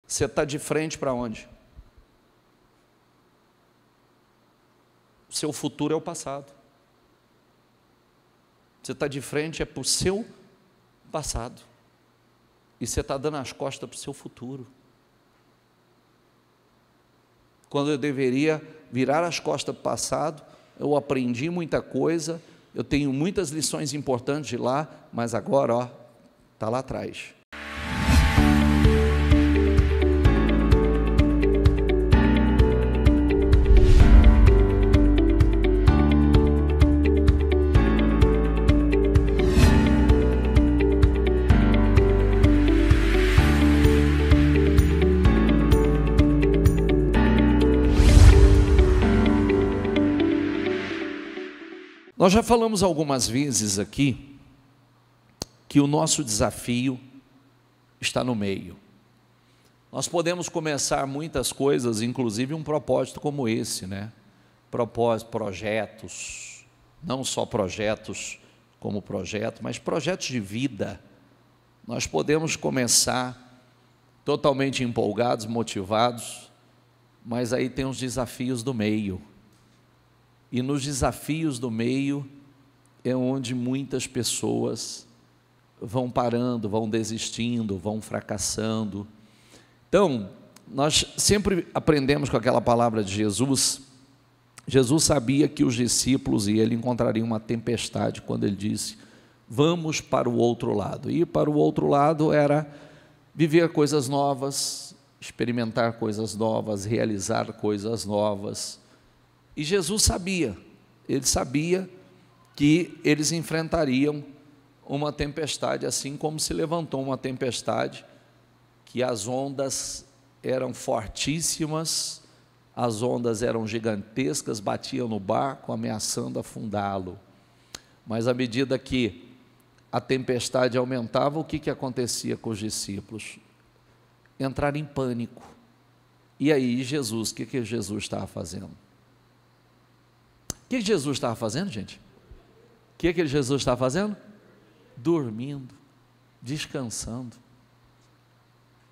Você está de frente para onde? O seu futuro é o passado. Você está de frente para o seu passado. E você está dando as costas para o seu futuro. Quando eu deveria virar as costas para o passado, eu aprendi muita coisa, eu tenho muitas lições importantes de lá, mas agora, está lá atrás. Nós já falamos algumas vezes aqui que o nosso desafio está no meio. Nós podemos começar muitas coisas, inclusive um propósito como esse, né? Propósito, projetos, não só projetos como projeto, mas projetos de vida. Nós podemos começar totalmente empolgados, motivados, mas aí tem os desafios do meio. E nos desafios do meio é onde muitas pessoas vão parando, vão desistindo, vão fracassando. Então, nós sempre aprendemos com aquela palavra de Jesus. Jesus sabia que os discípulos e ele encontrariam uma tempestade quando ele disse: vamos para o outro lado. Ir para o outro lado era viver coisas novas, experimentar coisas novas, realizar coisas novas. E Jesus sabia, ele sabia que eles enfrentariam uma tempestade, assim como se levantou uma tempestade, que as ondas eram fortíssimas, as ondas eram gigantescas, batiam no barco, ameaçando afundá-lo. Mas à medida que a tempestade aumentava, o que acontecia com os discípulos? Entraram em pânico. E aí Jesus, o que Jesus estava fazendo? O que Jesus estava fazendo, gente? O que Jesus estava fazendo? Dormindo, descansando,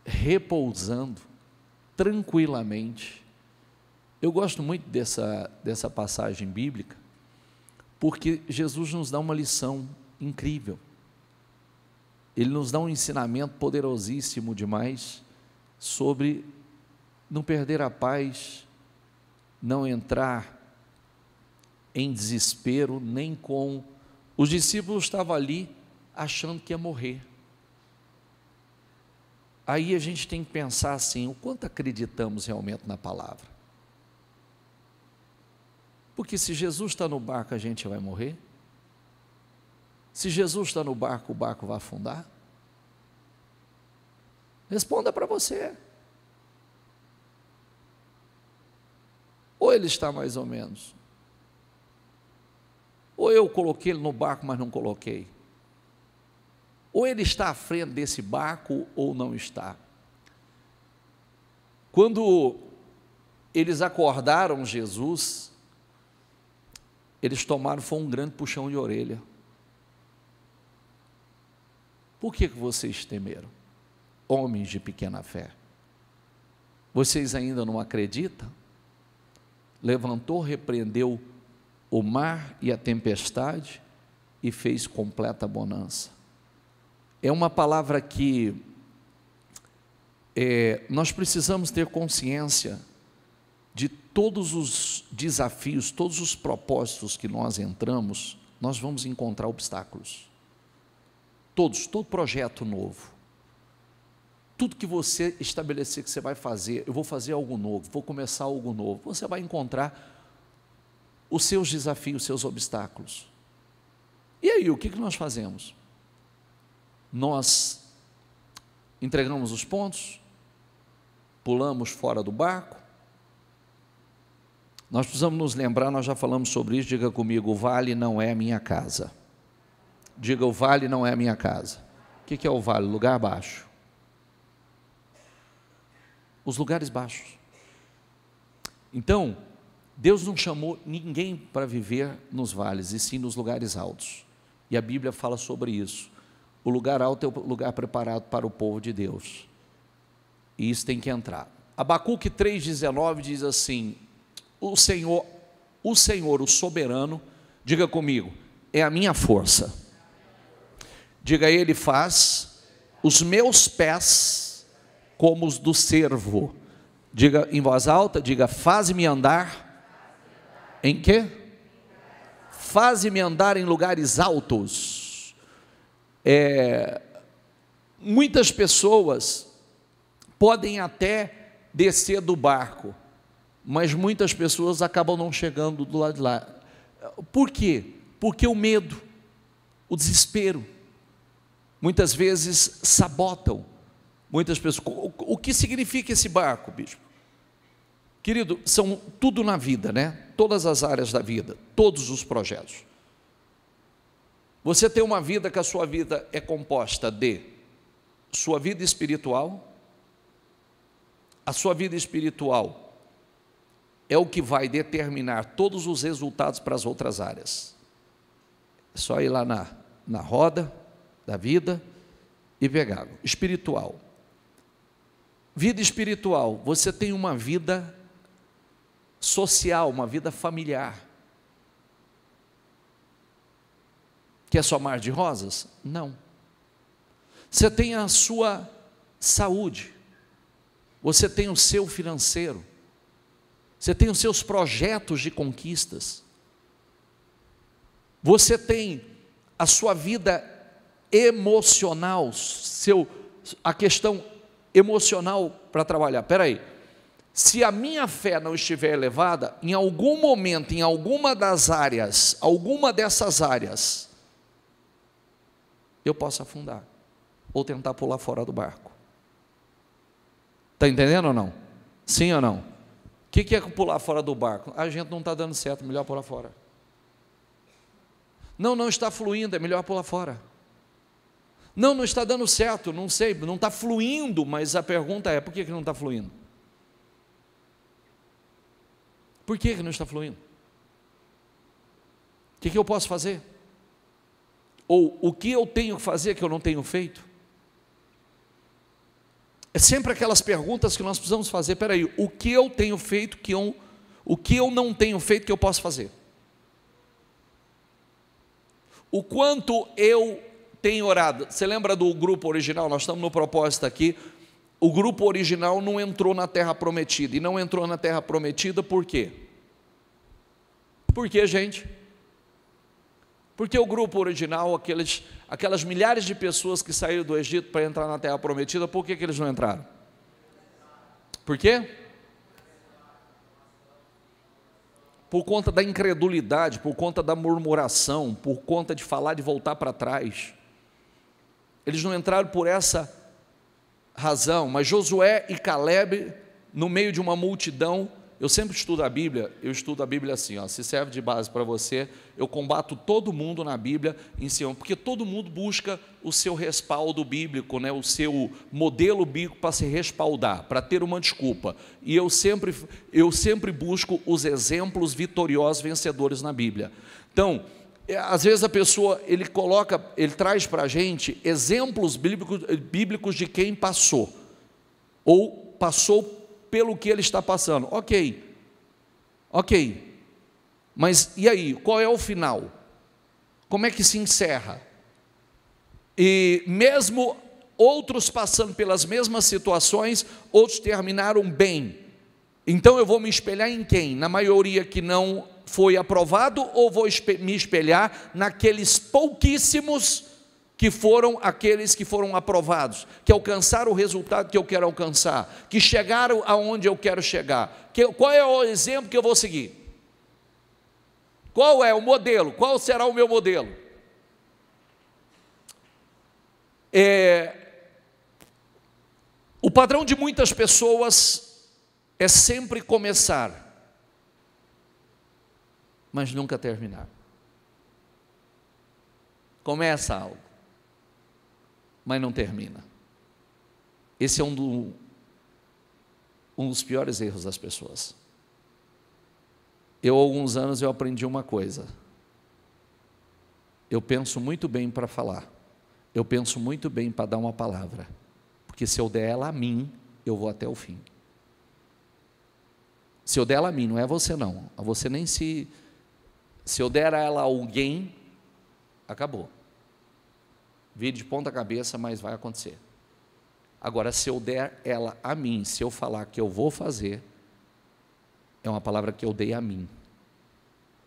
repousando, tranquilamente. Eu gosto muito dessa passagem bíblica, porque Jesus nos dá uma lição incrível. Ele nos dá um ensinamento poderosíssimo demais sobre não perder a paz, não entrar em desespero, nem com... Os discípulos estavam ali achando que ia morrer. Aí a gente tem que pensar assim, o quanto acreditamos realmente na palavra? Porque se Jesus está no barco, a gente vai morrer? Se Jesus está no barco, o barco vai afundar? Responda para você. Ou ele está mais ou menos? Ou eu coloquei ele no barco, mas não coloquei? Ou ele está à frente desse barco, ou não está? Quando eles acordaram Jesus, eles tomaram, foi um grande puxão de orelha. Por que vocês temeram? Homens de pequena fé. Vocês ainda não acreditam? Levantou, repreendeu o mar e a tempestade e fez completa bonança. É uma palavra que nós precisamos ter consciência de todos os desafios, todos os propósitos que nós entramos, nós vamos encontrar obstáculos. Todo projeto novo, tudo que você estabelecer que você vai fazer, eu vou fazer algo novo, vou começar algo novo, você vai encontrar os seus desafios, os seus obstáculos. E aí, o que nós fazemos? Nós entregamos os pontos, pulamos fora do barco. Nós precisamos nos lembrar, nós já falamos sobre isso, diga comigo, o vale não é a minha casa. Diga, o vale não é a minha casa. O que é o vale? Lugar baixo. Os lugares baixos. Então, Deus não chamou ninguém para viver nos vales, e sim nos lugares altos. E a Bíblia fala sobre isso. O lugar alto é o lugar preparado para o povo de Deus. E isso tem que entrar. Abacuque 3,19 diz assim: o Senhor, o soberano, diga comigo, é a minha força. Diga, Ele faz os meus pés como os do servo. Diga em voz alta, diga, faze-me andar em quê? Faze-me andar em lugares altos. Muitas pessoas podem até descer do barco, mas muitas pessoas acabam não chegando do lado de lá. Por quê? Porque o medo, o desespero, muitas vezes sabotam muitas pessoas. O que significa esse barco, bispo? Querido, são tudo na vida, né? Todas as áreas da vida, todos os projetos. Você tem uma vida que a sua vida é composta de sua vida espiritual. A sua vida espiritual é o que vai determinar todos os resultados para as outras áreas. É só ir lá na roda da vida e pegar. Espiritual. Vida espiritual, você tem uma vida social, uma vida familiar. Que é só mar de rosas? Não. Você tem a sua saúde, você tem o seu financeiro, você tem os seus projetos de conquistas, você tem a sua vida emocional, a questão emocional para trabalhar. Espera aí, se a minha fé não estiver elevada, em algum momento, em alguma dessas áreas, eu posso afundar, ou tentar pular fora do barco. Está entendendo ou não? Sim ou não? O que é pular fora do barco? A gente não está dando certo, melhor pular fora. Não está fluindo, é melhor pular fora. Não está dando certo, não sei, não está fluindo, mas a pergunta é, por que não está fluindo? Por que não está fluindo? O que eu posso fazer? Ou o que eu tenho que fazer que eu não tenho feito? É sempre aquelas perguntas que nós precisamos fazer. Espera aí, o que eu tenho feito o que eu não tenho feito que eu posso fazer? O quanto eu tenho orado? Você lembra do grupo original? Nós estamos no propósito aqui. O grupo original não entrou na terra prometida. E não entrou na terra prometida por quê? Por quê, gente? Porque o grupo original, aquelas milhares de pessoas que saíram do Egito para entrar na terra prometida, por que eles não entraram? Por quê? Por conta da incredulidade, por conta da murmuração, por conta de falar de voltar para trás. Eles não entraram por essa razão, mas Josué e Caleb, no meio de uma multidão, eu sempre estudo a Bíblia, eu estudo a Bíblia assim, se serve de base para você, eu combato todo mundo na Bíblia em cima, porque todo mundo busca o seu respaldo bíblico, né, o seu modelo bíblico para se respaldar, para ter uma desculpa, e eu sempre busco os exemplos vitoriosos, vencedores na Bíblia. Então, às vezes a pessoa, ele traz para a gente exemplos bíblicos de quem passou, ou passou pelo que ele está passando. Ok, mas e aí, qual é o final? Como é que se encerra? E mesmo outros passando pelas mesmas situações, outros terminaram bem. Então eu vou me espelhar em quem? Na maioria que não foi aprovado, ou vou me espelhar naqueles pouquíssimos que foram aqueles que foram aprovados, que alcançaram o resultado que eu quero alcançar, que chegaram aonde eu quero chegar? Qual é o exemplo que eu vou seguir? Qual é o modelo? Qual será o meu modelo? O padrão de muitas pessoas é sempre começar, mas nunca terminar. Começa algo, mas não termina. Esse é um dos piores erros das pessoas. Há alguns anos eu aprendi uma coisa: eu penso muito bem para falar, eu penso muito bem para dar uma palavra, porque se eu der ela a mim, eu vou até o fim. Se eu der ela a mim, não é você não, a você nem se eu der ela a alguém, acabou. Vire de ponta cabeça, mas vai acontecer. Agora, se eu der ela a mim, se eu falar que eu vou fazer, é uma palavra que eu dei a mim,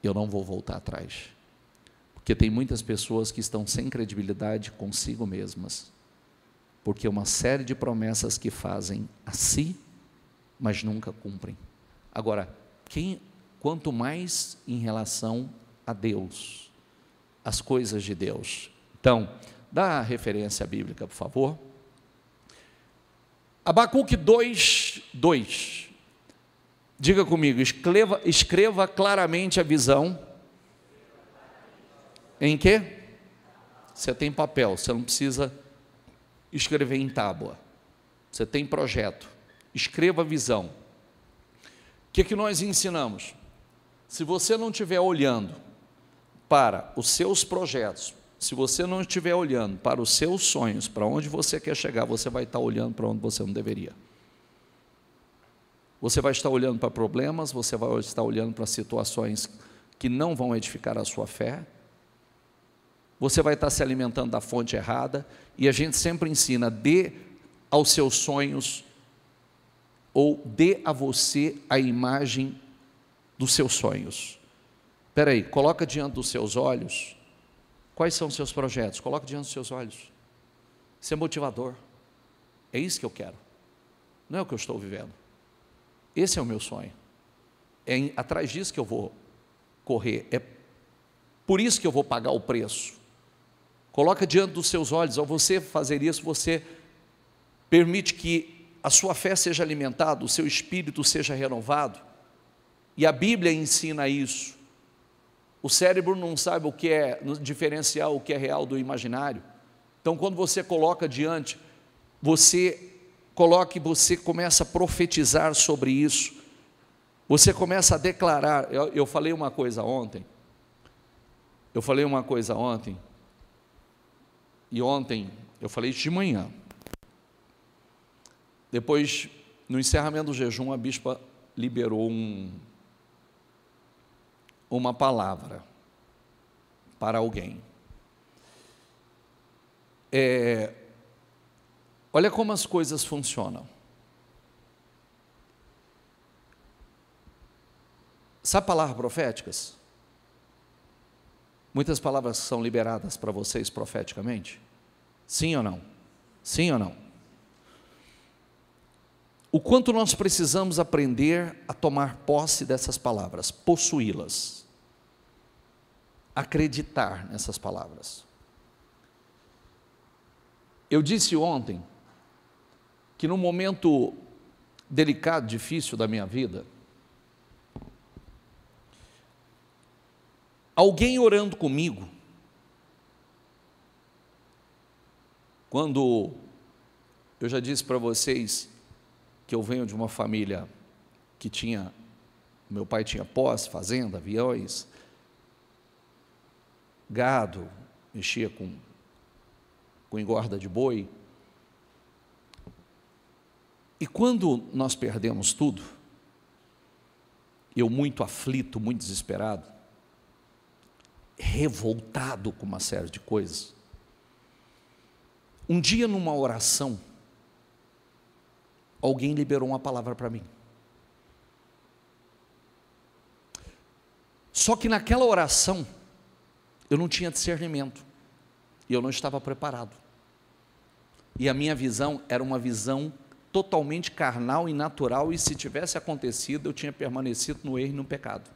eu não vou voltar atrás, porque tem muitas pessoas que estão sem credibilidade consigo mesmas, porque uma série de promessas que fazem a si, mas nunca cumprem. Agora, quanto mais em relação a Deus, as coisas de Deus. Então, dá a referência bíblica, por favor. Abacuque 2:2. Diga comigo, escreva claramente a visão. Em quê? Você tem papel, você não precisa escrever em tábua. Você tem projeto. Escreva a visão. O que nós ensinamos? Se você não estiver olhando para os seus projetos, se você não estiver olhando para os seus sonhos, para onde você quer chegar, você vai estar olhando para onde você não deveria. Você vai estar olhando para problemas, você vai estar olhando para situações que não vão edificar a sua fé, você vai estar se alimentando da fonte errada, e a gente sempre ensina, dê aos seus sonhos, ou dê a você a imagem dos seus sonhos. Espera aí, coloca diante dos seus olhos, quais são os seus projetos? Coloca diante dos seus olhos. Isso é motivador, é isso que eu quero, não é o que eu estou vivendo. Esse é o meu sonho, é atrás disso que eu vou correr, é por isso que eu vou pagar o preço. Coloca diante dos seus olhos. Ao você fazer isso, você permite que a sua fé seja alimentada, o seu espírito seja renovado, e a Bíblia ensina isso. O cérebro não sabe o que é, diferenciar o que é real do imaginário. Então, quando você coloca diante, você começa a profetizar sobre isso, você começa a declarar. Eu falei uma coisa ontem, e ontem eu falei isso de manhã. Depois, no encerramento do jejum, a bispa liberou uma palavra para alguém. Olha como as coisas funcionam. Sabe palavras proféticas? Muitas palavras são liberadas para vocês profeticamente? Sim ou não? Sim ou não? O quanto nós precisamos aprender a tomar posse dessas palavras, possuí-las, acreditar nessas palavras. Eu disse ontem que num momento delicado, difícil da minha vida, alguém orando comigo, quando eu já disse para vocês que eu venho de uma família que meu pai tinha posse, fazenda, aviões, gado, mexia com engorda de boi. E quando nós perdemos tudo, eu muito aflito, muito desesperado, revoltado com uma série de coisas, um dia numa oração, alguém liberou uma palavra para mim. Só que naquela oração, eu não tinha discernimento, e eu não estava preparado, e a minha visão era uma visão totalmente carnal e natural, e se tivesse acontecido, eu tinha permanecido no erro e no pecado.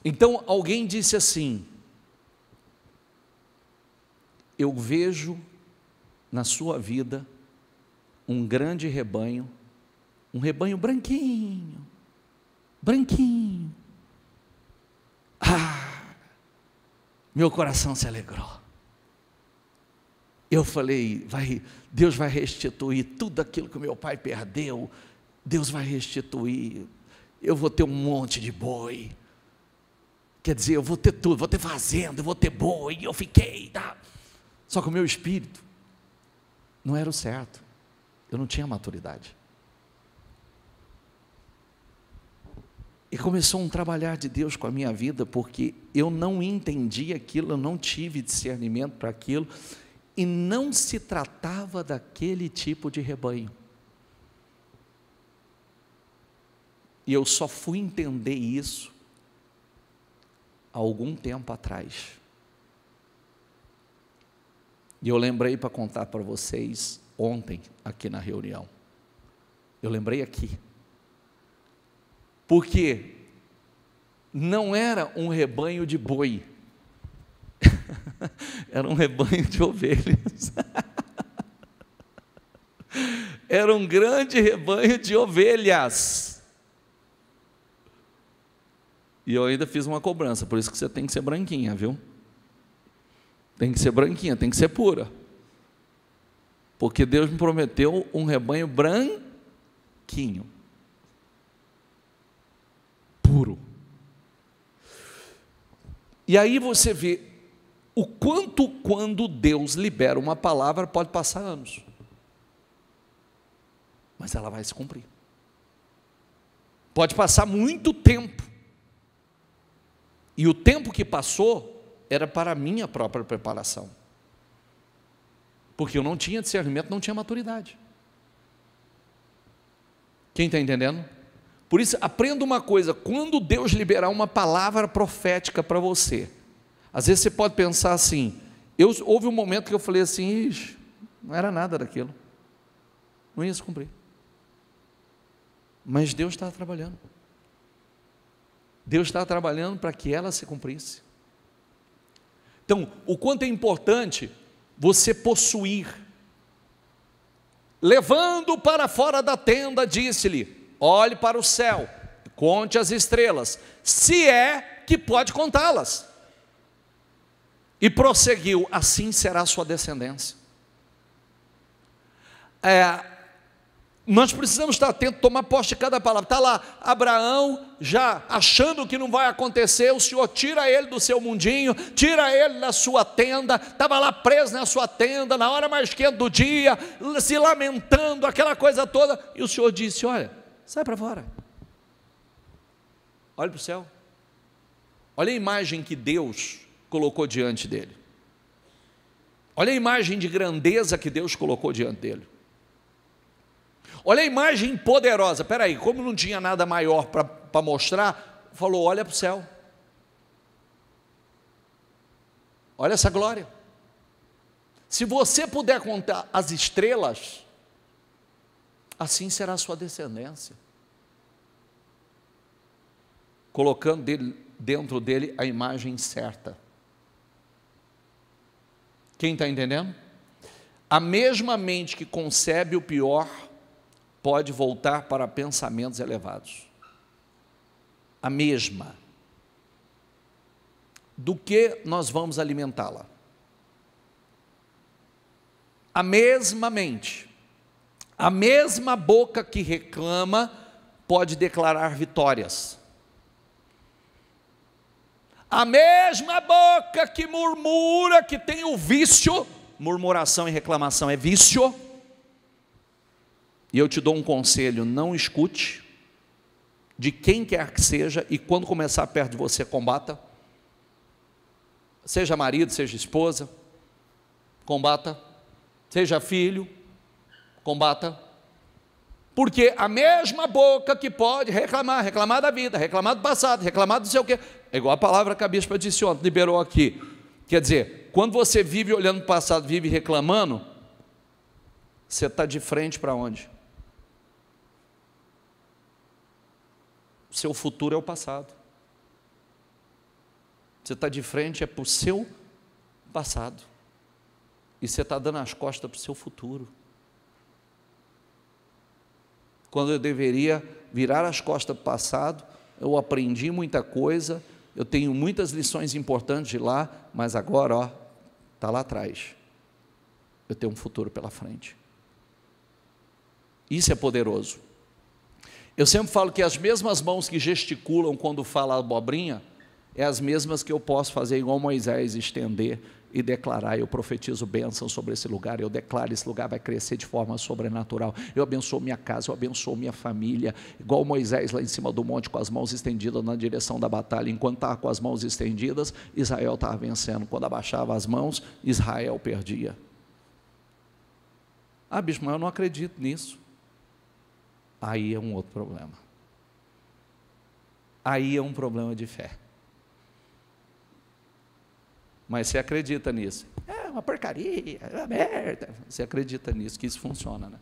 Então alguém disse assim: eu vejo na sua vida um grande rebanho, um rebanho branquinho, branquinho. Meu coração se alegrou. Eu falei, Deus vai restituir tudo aquilo que meu pai perdeu, Deus vai restituir, eu vou ter um monte de boi, quer dizer, eu vou ter tudo, vou ter fazenda, eu vou ter boi, eu fiquei, tá? Só que o meu espírito não era o certo. Eu não tinha maturidade. E começou um trabalhar de Deus com a minha vida, porque eu não entendi aquilo, eu não tive discernimento para aquilo, e não se tratava daquele tipo de rebanho. E eu só fui entender isso há algum tempo atrás. E eu lembrei para contar para vocês ontem, aqui na reunião. Eu lembrei aqui. Porque não era um rebanho de boi, era um rebanho de ovelhas. Era um grande rebanho de ovelhas. E eu ainda fiz uma cobrança, por isso que você tem que ser branquinha, viu? Tem que ser branquinha, tem que ser pura. Porque Deus me prometeu um rebanho branquinho. Puro. E aí você vê o quanto, quando Deus libera uma palavra, pode passar anos, mas ela vai se cumprir. Pode passar muito tempo, e o tempo que passou era para a minha própria preparação, porque eu não tinha discernimento, não tinha maturidade. Quem está entendendo? Por isso, aprenda uma coisa: quando Deus liberar uma palavra profética para você, às vezes você pode pensar assim, houve um momento que eu falei assim, não era nada daquilo, não ia se cumprir, mas Deus estava trabalhando, Deus estava trabalhando para que ela se cumprisse. Então, o quanto é importante você possuir. Levando para fora da tenda, disse-lhe: olhe para o céu, conte as estrelas, se é que pode contá-las. E prosseguiu: assim será a sua descendência. Nós precisamos estar atentos, tomar posse de cada palavra. Está lá Abraão, já achando que não vai acontecer, o Senhor tira ele do seu mundinho, tira ele da sua tenda, estava lá preso na sua tenda, na hora mais quente do dia, se lamentando, aquela coisa toda, e o Senhor disse: olha, sai para fora, olha para o céu, olha a imagem que Deus colocou diante dele, olha a imagem de grandeza que Deus colocou diante dele, olha a imagem poderosa. Espera aí, como não tinha nada maior para mostrar, falou: olha para o céu, olha essa glória, se você puder contar as estrelas, assim será a sua descendência, colocando dentro dele a imagem certa. Quem está entendendo? A mesma mente que concebe o pior pode voltar para pensamentos elevados. A mesma. Do que nós vamos alimentá-la? A mesma mente, a mesma boca que reclama pode declarar vitórias. A mesma boca que murmura, que tem o vício, murmuração e reclamação é vício. E eu te dou um conselho: não escute de quem quer que seja, e quando começar perto de você, combata. Seja marido, seja esposa, combata. Seja filho, combata. Porque a mesma boca que pode reclamar da vida, reclamar do passado, reclamar do sei o quê, é igual a palavra que a bispa disse ontem, liberou aqui. Quer dizer, quando você vive olhando para o passado, vive reclamando, você está de frente para onde? Seu futuro é o passado. Você está de frente para o seu passado. E você está dando as costas para o seu futuro. Quando eu deveria virar as costas para o passado, eu aprendi muita coisa, eu tenho muitas lições importantes de lá, mas agora, está lá atrás. Eu tenho um futuro pela frente. Isso é poderoso. Eu sempre falo que as mesmas mãos que gesticulam quando fala abobrinha, é as mesmas que eu posso fazer igual Moisés, estender e declarar. Eu profetizo bênção sobre esse lugar, eu declaro, esse lugar vai crescer de forma sobrenatural, eu abençoo minha casa, eu abençoo minha família, igual Moisés lá em cima do monte, com as mãos estendidas na direção da batalha. Enquanto estava com as mãos estendidas, Israel estava vencendo. Quando abaixava as mãos, Israel perdia. Ah, bicho, mas eu não acredito nisso. Aí é um outro problema. Aí é um problema de fé. Mas você acredita nisso? É uma porcaria, é uma merda. Você acredita nisso, que isso funciona, né?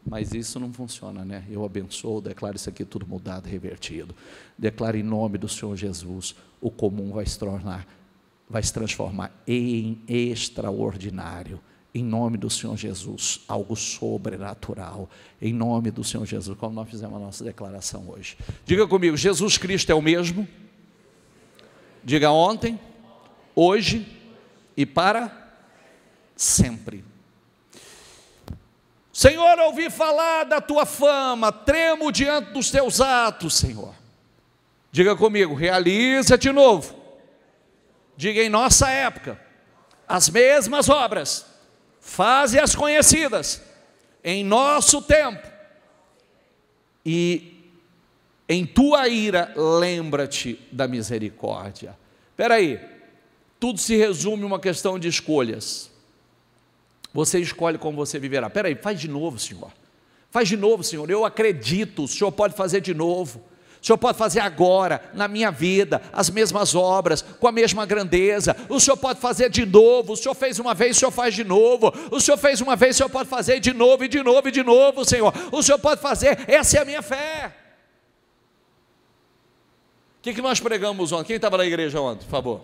Mas isso não funciona, né? Eu abençoo, declaro isso aqui tudo mudado, revertido. Declaro em nome do Senhor Jesus, o comum vai se transformar em extraordinário. Em nome do Senhor Jesus, algo sobrenatural. Em nome do Senhor Jesus, como nós fizemos a nossa declaração hoje. Diga comigo, Jesus Cristo é o mesmo. Diga ontem, hoje e para sempre. Senhor, ouvi falar da tua fama, tremo diante dos teus atos, Senhor. Diga comigo, realiza de novo. Diga, em nossa época, as mesmas obras, faze-as conhecidas, em nosso tempo, e em tua ira, lembra-te da misericórdia. Espera aí, tudo se resume a uma questão de escolhas. Você escolhe como você viverá. Espera aí, faz de novo, Senhor. Faz de novo, Senhor. Eu acredito, o Senhor pode fazer de novo. O Senhor pode fazer agora, na minha vida, as mesmas obras, com a mesma grandeza. O Senhor pode fazer de novo. O Senhor fez uma vez, o Senhor faz de novo. O Senhor fez uma vez, o Senhor pode fazer de novo, e de novo, e de novo, Senhor. O Senhor pode fazer, essa é a minha fé. O que nós pregamos ontem? Quem estava na igreja ontem, por favor?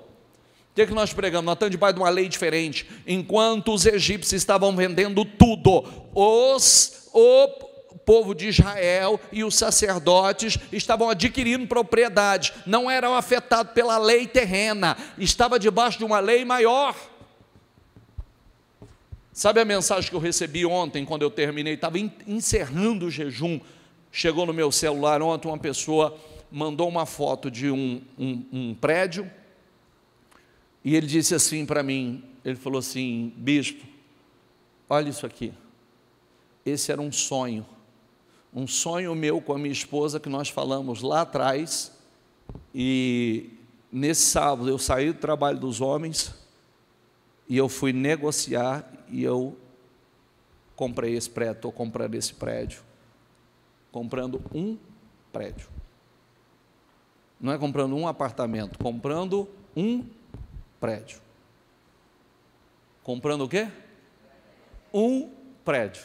O que nós pregamos? Nós estamos debaixo de uma lei diferente. Enquanto os egípcios estavam vendendo tudo, o povo de Israel e os sacerdotes estavam adquirindo propriedade, não eram afetados pela lei terrena, estava debaixo de uma lei maior. Sabe a mensagem que eu recebi ontem, quando eu terminei, estava encerrando o jejum, chegou no meu celular ontem, uma pessoa mandou uma foto de um prédio, e ele disse assim para mim, ele falou assim, bispo, olha isso aqui, esse era um sonho meu com a minha esposa, que nós falamos lá atrás, e nesse sábado eu saí do trabalho dos homens, e eu fui negociar, e eu comprei esse prédio, estou comprando esse prédio, comprando um prédio, não é comprando um apartamento, comprando um prédio. Comprando o quê? Um prédio.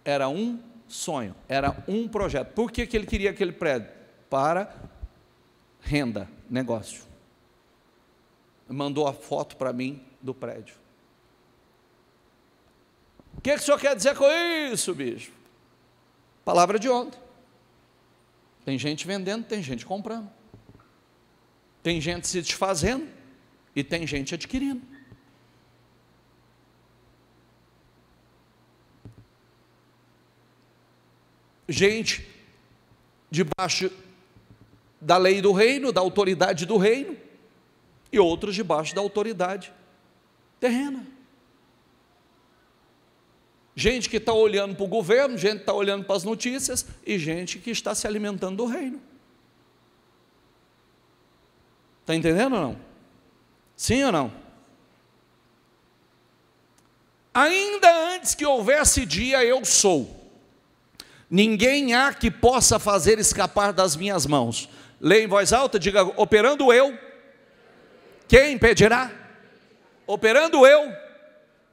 Era um sonho, era um projeto. Por que ele queria aquele prédio? Para renda, negócio. Mandou a foto para mim do prédio. O que o senhor quer dizer com isso, bicho? Palavra de ontem. Tem gente vendendo, tem gente comprando. Tem gente se desfazendo e tem gente adquirindo. Gente debaixo da lei do reino, da autoridade do reino, e outros debaixo da autoridade terrena. Gente que está olhando para o governo, gente que está olhando para as notícias, e gente que está se alimentando do reino. Está entendendo ou não? Sim ou não? Ainda antes que houvesse dia, eu sou. Ninguém há que possa fazer escapar das minhas mãos. Leia em voz alta, diga, operando eu, quem impedirá? Operando eu,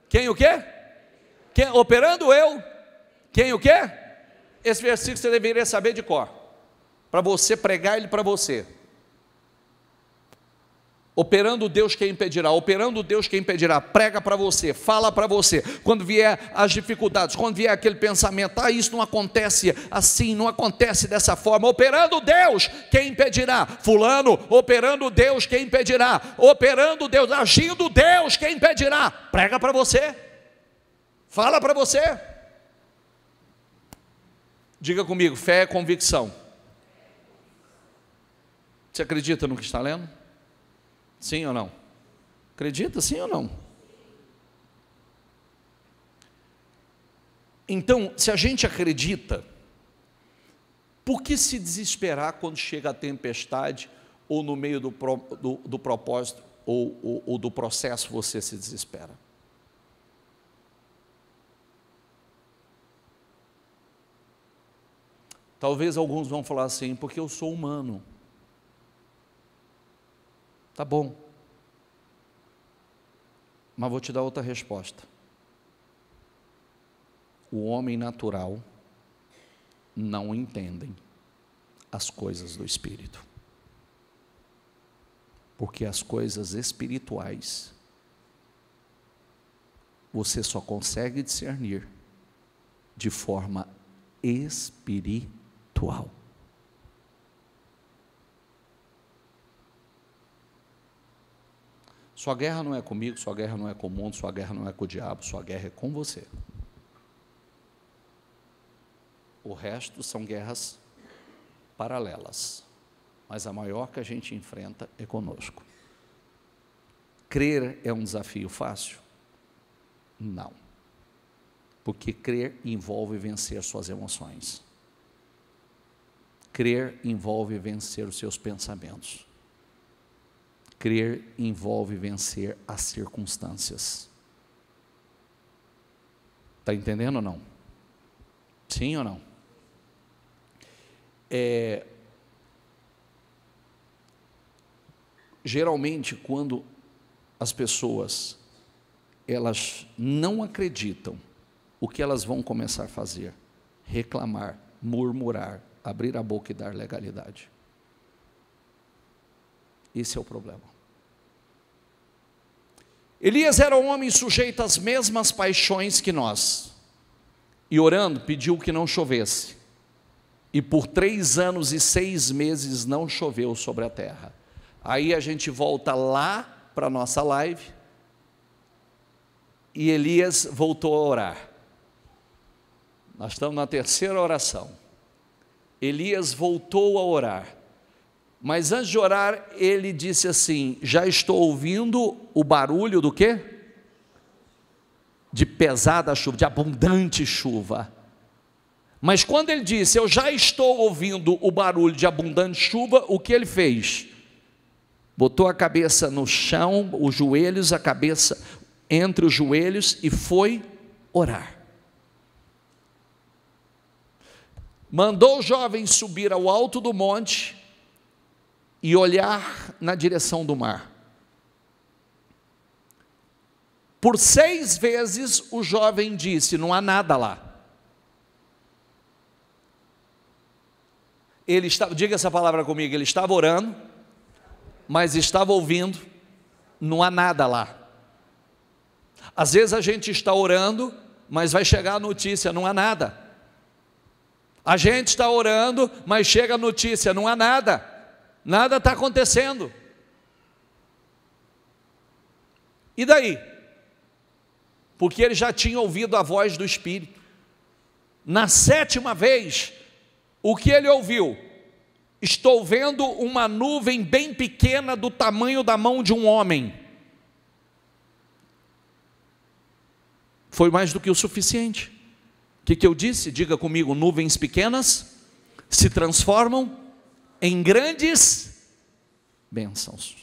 quem o quê? Quem, operando eu, quem o quê? Esse versículo você deveria saber de cor, para você pregar ele para você. Operando Deus, quem impedirá? Operando Deus, quem impedirá? Prega para você, fala para você. Quando vier as dificuldades, quando vier aquele pensamento, isso não acontece assim, não acontece dessa forma. Operando Deus, quem impedirá? Fulano, operando Deus, quem impedirá? Operando Deus, agindo Deus, quem impedirá? Prega para você, fala para você. Diga comigo, fé é convicção. Você acredita no que está lendo? Sim ou não? Acredita, sim ou não? Então, se a gente acredita, por que se desesperar quando chega a tempestade, ou no meio do propósito, ou do processo você se desespera? Talvez alguns vão falar assim, porque eu sou humano. Tá bom. Mas vou te dar outra resposta. O homem natural não entendem as coisas do Espírito. Porque as coisas espirituais você só consegue discernir de forma espiritual. Sua guerra não é comigo, sua guerra não é com o mundo, sua guerra não é com o diabo, sua guerra é com você. O resto são guerras paralelas, mas a maior que a gente enfrenta é conosco. Crer é um desafio fácil? Não, porque crer envolve vencer suas emoções. Crer envolve vencer os seus pensamentos. Crer envolve vencer as circunstâncias. Está entendendo ou não? Sim ou não? Geralmente, quando as pessoas elas não acreditam, o que elas vão começar a fazer? Reclamar, murmurar, abrir a boca e dar legalidade. Esse é o problema. Elias era um homem sujeito às mesmas paixões que nós, e orando pediu que não chovesse, e por 3 anos e 6 meses não choveu sobre a terra. Aí a gente volta lá para a nossa live, e Elias voltou a orar. Nós estamos na 3ª oração. Elias voltou a orar, mas antes de orar, ele disse assim: já estou ouvindo o barulho do quê? De pesada chuva, de abundante chuva. Mas quando ele disse, eu já estou ouvindo o barulho de abundante chuva, o que ele fez? Botou a cabeça no chão, os joelhos, a cabeça entre os joelhos e foi orar. Mandou o jovem subir ao alto do monte e olhar na direção do mar. Por 6 vezes o jovem disse: não há nada lá. Ele estava, diga essa palavra comigo, ele estava orando, mas estava ouvindo, não há nada lá. Às vezes a gente está orando, mas vai chegar a notícia, não há nada. A gente está orando, mas chega a notícia, não há nada. Nada está acontecendo. E daí? Porque ele já tinha ouvido a voz do Espírito. Na 7ª vez, o que ele ouviu? Estou vendo uma nuvem bem pequena do tamanho da mão de um homem. Foi mais do que o suficiente. O que eu disse? Diga comigo: nuvens pequenas se transformam em grandes bênçãos.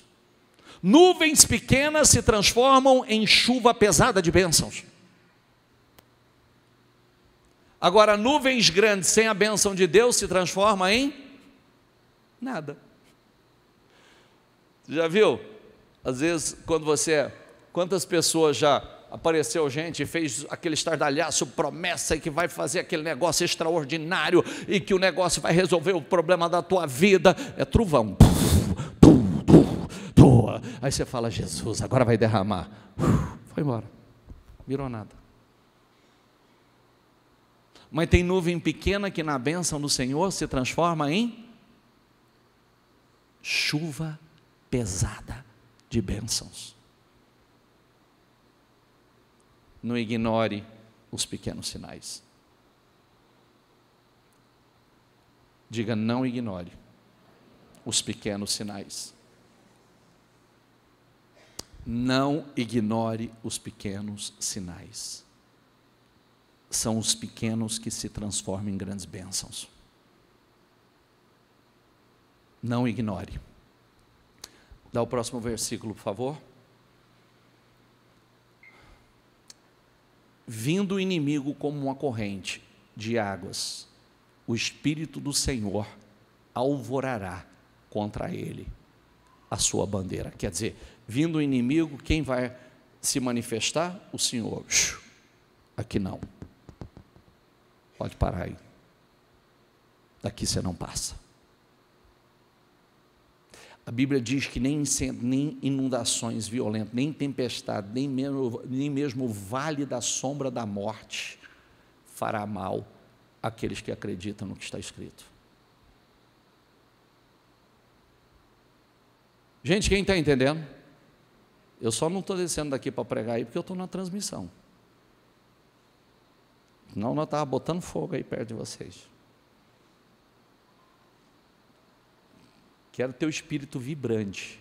Nuvens pequenas se transformam em chuva pesada de bênçãos. Agora, nuvens grandes sem a bênção de Deus se transformam em nada. Já viu? Às vezes, quantas pessoas já apareceu gente e fez aquele estardalhaço, promessa, e que vai fazer aquele negócio extraordinário, e que o negócio vai resolver o problema da tua vida, é trovão, aí você fala: Jesus, agora vai derramar, foi embora, virou nada. Mas tem nuvem pequena que na bênção do Senhor se transforma em chuva pesada de bênçãos. Não ignore os pequenos sinais. Diga: não ignore os pequenos sinais. Não ignore os pequenos sinais. São os pequenos que se transformam em grandes bênçãos. Não ignore. Dá o próximo versículo, por favor. Vindo o inimigo como uma corrente de águas, o Espírito do Senhor alvorará contra ele a sua bandeira. Quer dizer, vindo o inimigo, quem vai se manifestar? O Senhor. Aqui não. Pode parar aí. Daqui você não passa. A Bíblia diz que nem incêndio, nem inundações violentas, nem tempestade, nem mesmo o vale da sombra da morte fará mal àqueles que acreditam no que está escrito. Gente, quem está entendendo? Eu só não estou descendo daqui para pregar aí porque eu estou na transmissão. Senão nós estávamos botando fogo aí perto de vocês. Quero ter o espírito vibrante.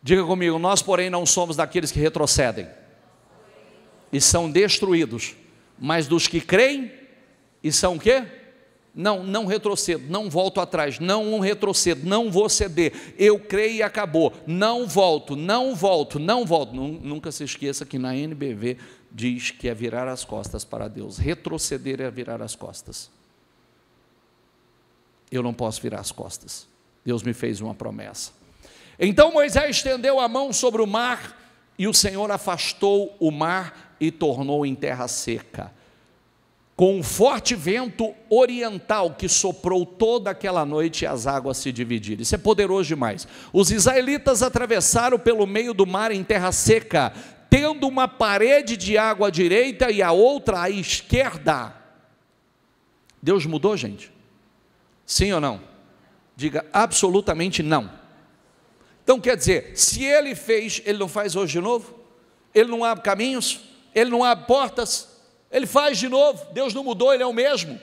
Diga comigo, nós porém não somos daqueles que retrocedem e são destruídos, mas dos que creem e são o quê? Não retrocedo, não volto atrás, não retrocedo, não vou ceder, eu creio e acabou, não volto. Nunca se esqueça que na NBV diz que é virar as costas para Deus. Retroceder é virar as costas. Eu não posso virar as costas. Deus me fez uma promessa. Então Moisés estendeu a mão sobre o mar, e o Senhor afastou o mar e tornou em terra seca, com um forte vento oriental que soprou toda aquela noite, e as águas se dividiram. Isso é poderoso demais. Os israelitas atravessaram pelo meio do mar em terra seca, tendo uma parede de água à direita e a outra à esquerda. Deus mudou, gente? Sim ou não? Diga absolutamente não. Então quer dizer, se Ele fez, Ele não faz hoje de novo? Ele não abre caminhos? Ele não abre portas? Ele faz de novo. Deus não mudou, Ele é o mesmo.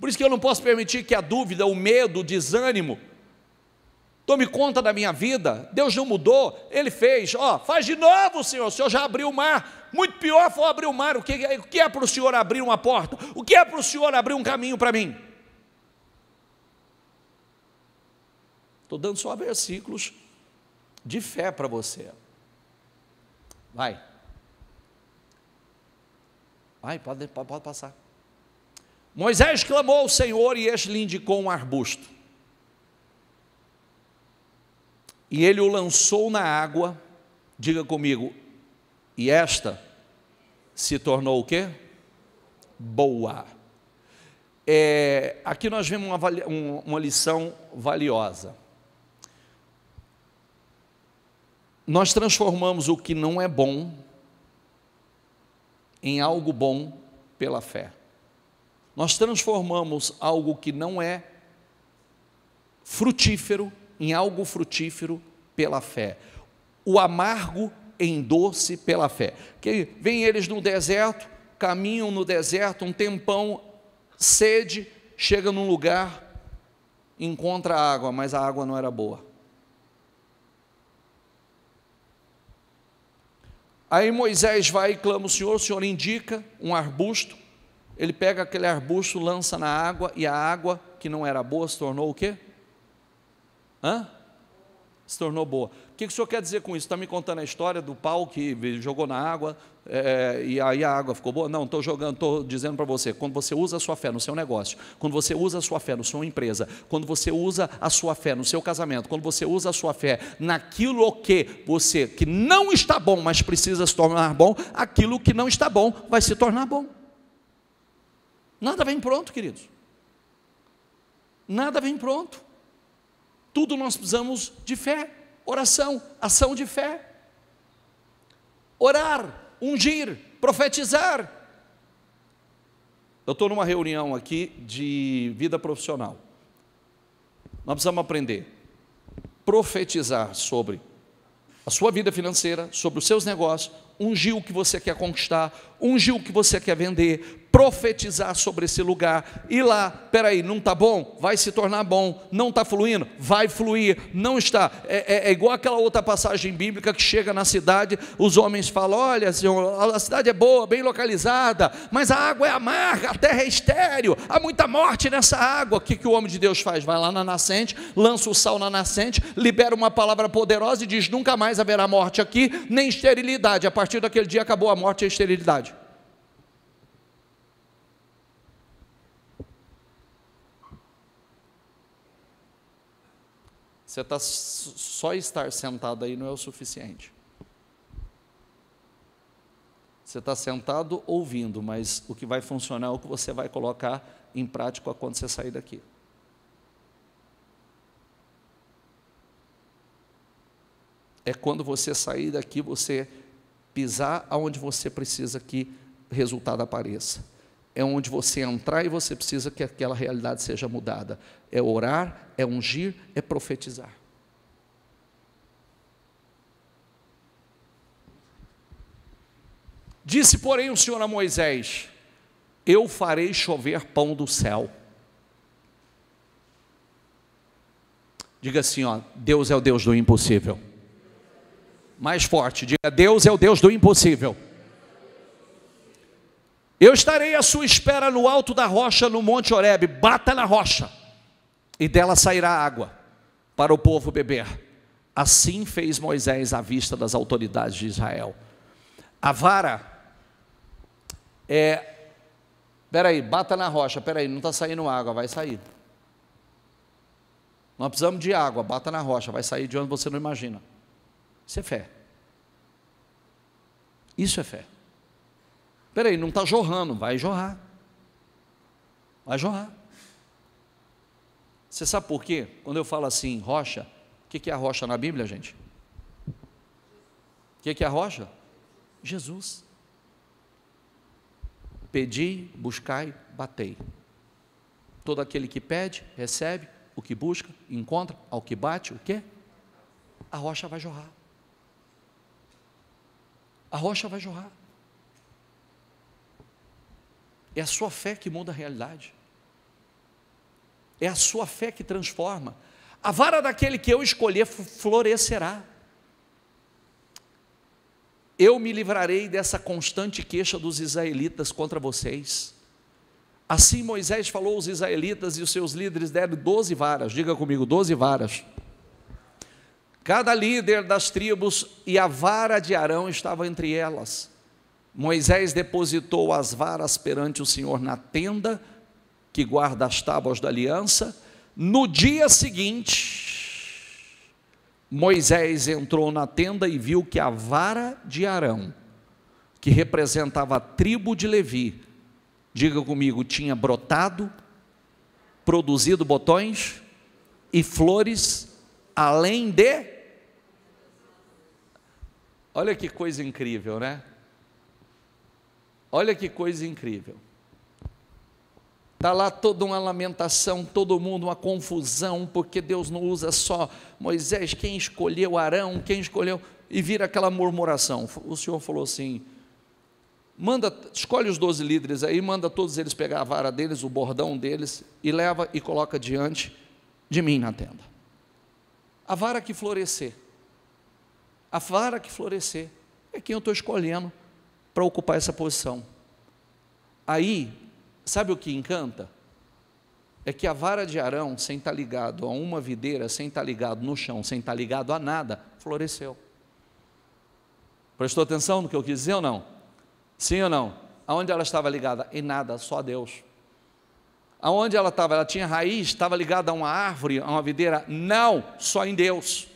Por isso que eu não posso permitir que a dúvida, o medo, o desânimo tome conta da minha vida. Deus não mudou, Ele fez. Faz de novo, Senhor. O Senhor já abriu o mar. Muito pior foi abrir o mar. O que é para o Senhor abrir uma porta? O que é para o Senhor abrir um caminho para mim? Estou dando só versículos de fé para você. Vai, pode passar. Moisés clamou ao Senhor, e este lhe indicou um arbusto, e ele o lançou na água. Diga comigo, e esta se tornou o quê? Boa. Aqui nós vemos uma lição valiosa. Nós transformamos o que não é bom em algo bom pela fé. Nós transformamos algo que não é frutífero em algo frutífero pela fé. O amargo em doce pela fé. Que vem eles no deserto, caminham no deserto um tempão, sede, chega num lugar, encontra água, mas a água não era boa. Aí Moisés vai e clama o Senhor indica um arbusto, ele pega aquele arbusto, lança na água, e a água que não era boa se tornou o quê? Se tornou boa. O que o Senhor quer dizer com isso? Está me contando a história do pau que jogou na água, e aí a água ficou boa? Não, estou dizendo para você, quando você usa a sua fé no seu negócio, quando você usa a sua fé na sua empresa, quando você usa a sua fé no seu casamento, quando você usa a sua fé naquilo que não está bom, mas precisa se tornar bom, aquilo que não está bom vai se tornar bom. Nada vem pronto, queridos. Nada vem pronto. Tudo nós precisamos de fé, oração, ação de fé. Orar, ungir, profetizar. Eu estou numa reunião aqui de vida profissional. Nós precisamos aprender a profetizar sobre a sua vida financeira, sobre os seus negócios, ungir o que você quer conquistar, ungir o que você quer vender, profetizar sobre esse lugar, ir lá, peraí, não está bom? Vai se tornar bom. Não está fluindo? Vai fluir. Não está, é igual aquela outra passagem bíblica que chega na cidade, os homens falam, olha Senhor, a cidade é boa, bem localizada, mas a água é amarga, a terra é estéril, há muita morte nessa água. O que o homem de Deus faz? Vai lá na nascente, lança o sal na nascente, libera uma palavra poderosa e diz, nunca mais haverá morte aqui, nem esterilidade. A partir daquele dia acabou a morte e a esterilidade. Você só estar sentado aí não é o suficiente. Você está sentado ouvindo, mas o que vai funcionar é o que você vai colocar em prática quando você sair daqui. É quando você sair daqui, você pisar aonde você precisa que o resultado apareça. É onde você entrar e você precisa que aquela realidade seja mudada. É orar, é ungir, é profetizar. Disse, porém, o Senhor a Moisés, eu farei chover pão do céu. Diga assim, ó, Deus é o Deus do impossível. Mais forte, diga, Deus é o Deus do impossível. Eu estarei à sua espera no alto da rocha, no monte Horebe. Bata na rocha, e dela sairá água, para o povo beber. Assim fez Moisés à vista das autoridades de Israel. A vara peraí, bata na rocha, peraí, não está saindo água, vai sair. Nós precisamos de água, bata na rocha, vai sair de onde você não imagina. Isso é fé. Isso é fé. Peraí, não está jorrando, vai jorrar. Vai jorrar. Você sabe por quê? Quando eu falo assim, rocha, o que é a rocha na Bíblia, gente? O que é a rocha? Jesus. Pedi, buscai, batei. Todo aquele que pede, recebe, o que busca, encontra, ao que bate, o quê? A rocha vai jorrar. A rocha vai jorrar. É a sua fé que muda a realidade. É a sua fé que transforma. A vara daquele que eu escolher florescerá. Eu me livrarei dessa constante queixa dos israelitas contra vocês. Assim Moisés falou aos israelitas e os seus líderes deram 12 varas. Diga comigo, 12 varas. Cada líder das tribos e a vara de Arão estava entre elas. Moisés depositou as varas perante o Senhor na tenda que guarda as tábuas da aliança. No dia seguinte, Moisés entrou na tenda e viu que a vara de Arão, que representava a tribo de Levi, diga comigo, tinha brotado, produzido botões e flores, além de... Olha que coisa incrível, né? Olha que coisa incrível. Está lá toda uma lamentação, todo mundo uma confusão, porque Deus não usa só Moisés, quem escolheu Arão, quem escolheu, e vira aquela murmuração. O Senhor falou assim, escolhe os 12 líderes aí, manda todos eles pegar a vara deles, o bordão deles, e leva e coloca diante de mim na tenda. A vara que florescer, a vara que florescer, é quem eu estou escolhendo para ocupar essa posição. Aí, sabe o que encanta? É que a vara de Arão, sem estar ligado a uma videira, sem estar ligado no chão, sem estar ligado a nada, floresceu. Prestou atenção no que eu quis dizer ou não? Sim ou não? Aonde ela estava ligada? Em nada, só a Deus. Aonde ela estava? Ela tinha raiz, estava ligada a uma árvore, a uma videira? Não, só em Deus.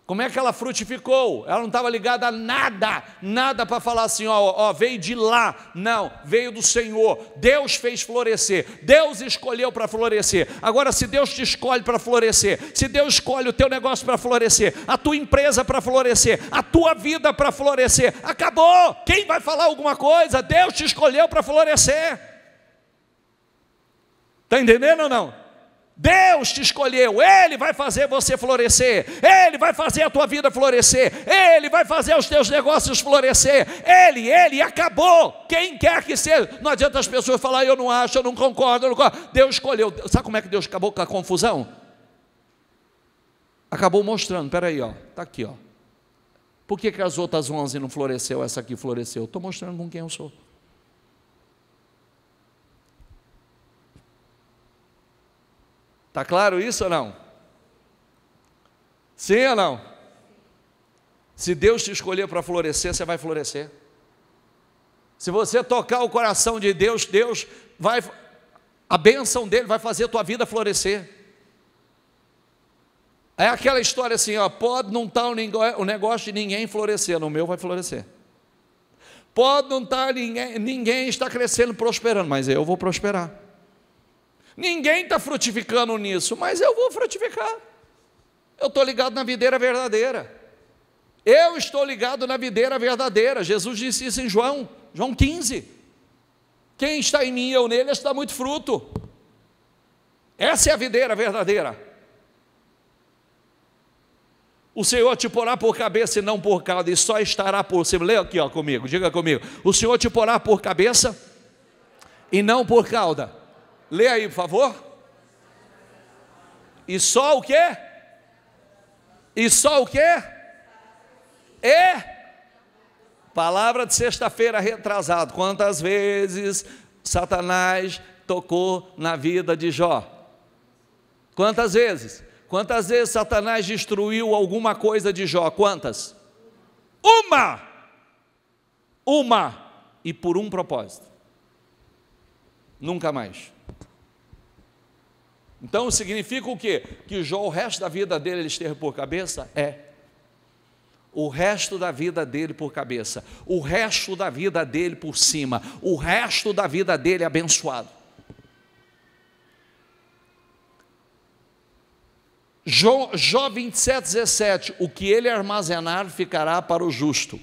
Como é que ela frutificou? Ela não estava ligada a nada, nada para falar assim, ó, veio de lá. Não, veio do Senhor. Deus fez florescer, Deus escolheu para florescer. Agora, se Deus te escolhe para florescer, se Deus escolhe o teu negócio para florescer, a tua empresa para florescer, a tua vida para florescer, acabou. Quem vai falar alguma coisa? Deus te escolheu para florescer. Está entendendo ou não? Deus te escolheu, Ele vai fazer você florescer, Ele vai fazer a tua vida florescer, Ele vai fazer os teus negócios florescer, Ele, acabou, quem quer que seja. Não adianta as pessoas falarem, eu não acho, eu não concordo, Deus escolheu. Sabe como é que Deus acabou com a confusão? Acabou mostrando, peraí, está aqui, por que as outras 11 não floresceu, essa aqui floresceu? Estou mostrando com quem eu sou. Está claro isso ou não? Sim ou não? Se Deus te escolher para florescer, você vai florescer. Se você tocar o coração de Deus, a bênção dele vai fazer a tua vida florescer. É aquela história assim, pode não estar o negócio de ninguém florescer, no meu vai florescer. Pode não estar ninguém está crescendo, prosperando, mas eu vou prosperar. Ninguém está frutificando nisso, mas eu vou frutificar. Eu estou ligado na videira verdadeira. Eu estou ligado na videira verdadeira. Jesus disse isso em João 15. Quem está em mim e eu nele, está muito fruto. Essa é a videira verdadeira. O Senhor te porá por cabeça e não por cauda, e só estará por cima. Leia aqui comigo, diga comigo. O Senhor te porá por cabeça e não por cauda. Lê aí, por favor. E só o quê? E só o quê? Palavra de sexta-feira retrasado. Quantas vezes Satanás tocou na vida de Jó? Quantas vezes? Quantas vezes Satanás destruiu alguma coisa de Jó? Quantas? Uma. E por um propósito. Nunca mais. Então significa o quê? Que Jó, o resto da vida dele, ele esteve por cabeça? O resto da vida dele por cabeça, o resto da vida dele por cima, o resto da vida dele abençoado. Jó 27:17, o que ele armazenar ficará para o justo.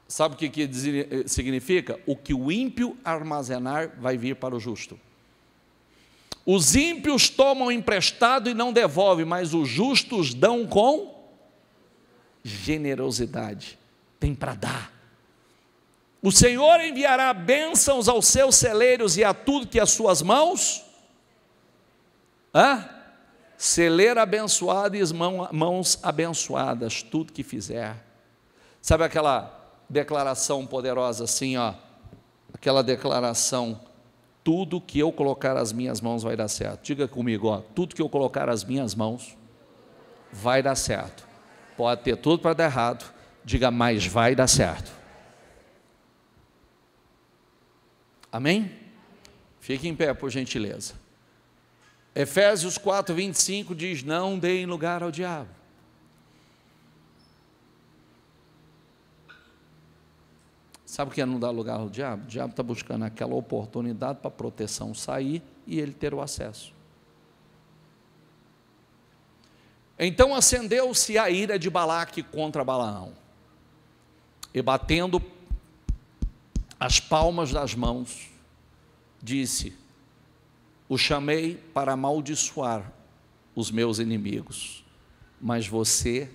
Sabe o que significa? O que o ímpio armazenar vai vir para o justo. Os ímpios tomam emprestado e não devolvem, mas os justos dão com generosidade. Tem para dar. O Senhor enviará bênçãos aos seus celeiros e a tudo que as suas mãos, celeiro abençoado e mãos abençoadas, tudo que fizer. Sabe aquela declaração poderosa assim, aquela declaração: tudo que eu colocar as minhas mãos vai dar certo. Diga comigo, tudo que eu colocar as minhas mãos vai dar certo. Pode ter tudo para dar errado, diga, mas vai dar certo. Amém? Fique em pé, por gentileza. Efésios 4:25 diz: não deem lugar ao diabo. Sabe o que é não dar lugar ao diabo? O diabo está buscando aquela oportunidade para a proteção sair e ele ter o acesso. Então acendeu-se a ira de Balaque contra Balaão, e batendo as palmas das mãos, disse: o chamei para amaldiçoar os meus inimigos, mas você,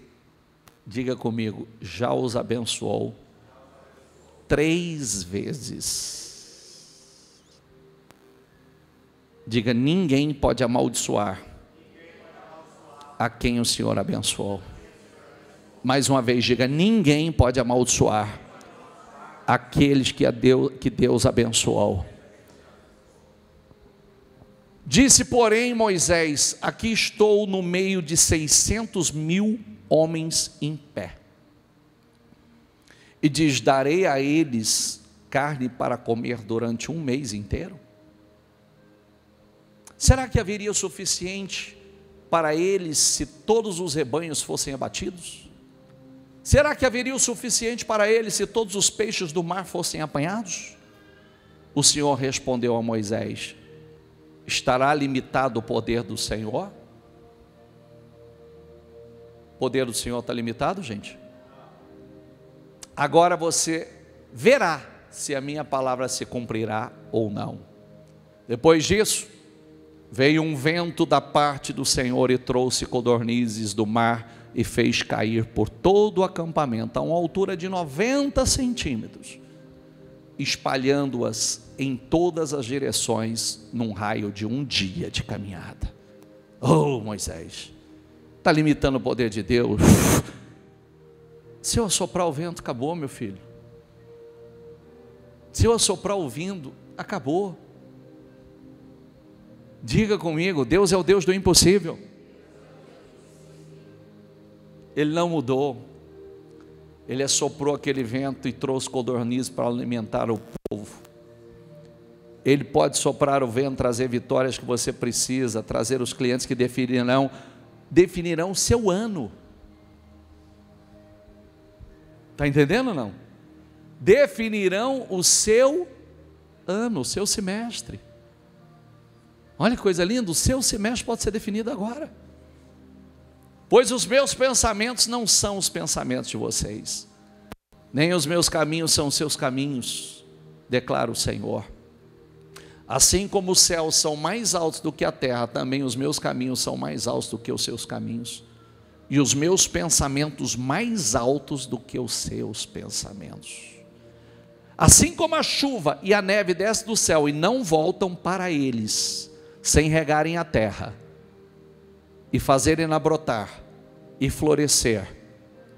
diga comigo, já os abençoou 3 vezes. Diga, ninguém pode amaldiçoar a quem o Senhor abençoou. Mais uma vez, diga, ninguém pode amaldiçoar aqueles que Deus abençoou. Disse, porém, Moisés: aqui estou no meio de 600.000 homens em pé. E diz: darei a eles carne para comer durante 1 mês inteiro? Será que haveria o suficiente para eles se todos os rebanhos fossem abatidos? Será que haveria o suficiente para eles se todos os peixes do mar fossem apanhados? O Senhor respondeu a Moisés: estará limitado o poder do Senhor? O poder do Senhor está limitado, gente? Agora você verá se a minha palavra se cumprirá ou não. Depois disso, Veio um vento da parte do Senhor e trouxe codornizes do mar e fez cair por todo o acampamento, a uma altura de 90 centímetros, espalhando-as em todas as direções, num raio de um dia de caminhada. Oh, Moisés, está limitando o poder de Deus? Se eu assoprar o vento, acabou, meu filho. Se eu assoprar o vento, acabou. Diga comigo, Deus é o Deus do impossível. Ele não mudou. Ele assoprou aquele vento e trouxe codornizes para alimentar o povo. Ele pode soprar o vento, trazer vitórias que você precisa, trazer os clientes que definirão o seu ano. Está entendendo ou não? Definirão o seu ano, o seu semestre. Olha que coisa linda, o seu semestre pode ser definido agora. Pois os meus pensamentos não são os pensamentos de vocês, nem os meus caminhos são os seus caminhos, declara o Senhor. Assim como os céus são mais altos do que a terra, também os meus caminhos são mais altos do que os seus caminhos, e os meus pensamentos mais altos do que os seus pensamentos. Assim como a chuva e a neve descem do céu e não voltam para eles, sem regarem a terra, e fazerem-na brotar, e florescer,